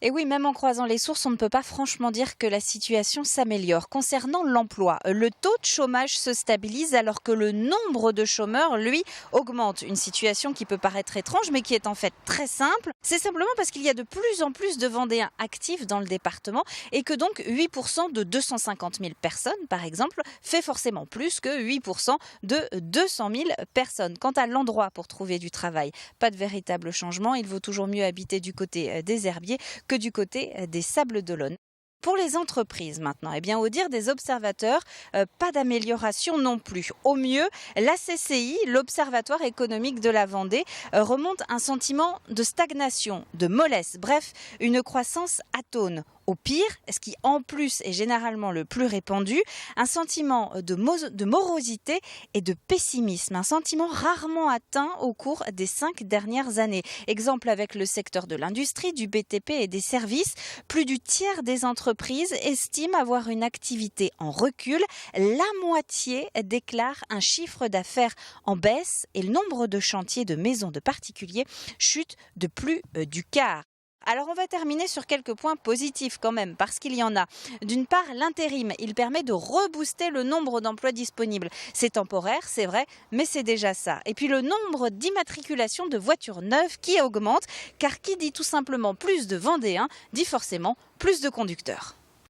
Et oui, même en croisant les sources, on ne peut pas franchement dire que la situation s'améliore. Concernant l'emploi, le taux de chômage se stabilise alors que le nombre de chômeurs, lui, augmente. Une situation qui peut paraître étrange, mais qui est en fait très simple. C'est simplement parce qu'il y a de plus en plus de Vendéens actifs dans le département et que donc 8% de 250 000 personnes, par exemple, fait forcément plus que 8% de 200 000 personnes. Quant à l'endroit pour trouver du travail, pas de véritable changement. Il vaut toujours mieux habiter du côté des Herbiers que du côté des Sables d'Olonne. Pour les entreprises maintenant, eh bien, au dire des observateurs, pas d'amélioration non plus. Au mieux, la CCI, l'Observatoire économique de la Vendée, remonte un sentiment de stagnation, de mollesse, bref, une croissance atone. Au pire, ce qui en plus est généralement le plus répandu, un sentiment de morosité et de pessimisme, un sentiment rarement atteint au cours des 5 dernières années. Exemple avec le secteur de l'industrie, du BTP et des services, plus du tiers des entreprises estiment avoir une activité en recul. La moitié déclare un chiffre d'affaires en baisse et le nombre de chantiers de maisons de particuliers chute de plus du quart. Alors on va terminer sur quelques points positifs quand même, parce qu'il y en a. D'une part, l'intérim, il permet de rebooster le nombre d'emplois disponibles. C'est temporaire, c'est vrai, mais c'est déjà ça. Et puis le nombre d'immatriculations de voitures neuves qui augmente, car qui dit tout simplement plus de Vendéens, dit forcément plus de conducteurs.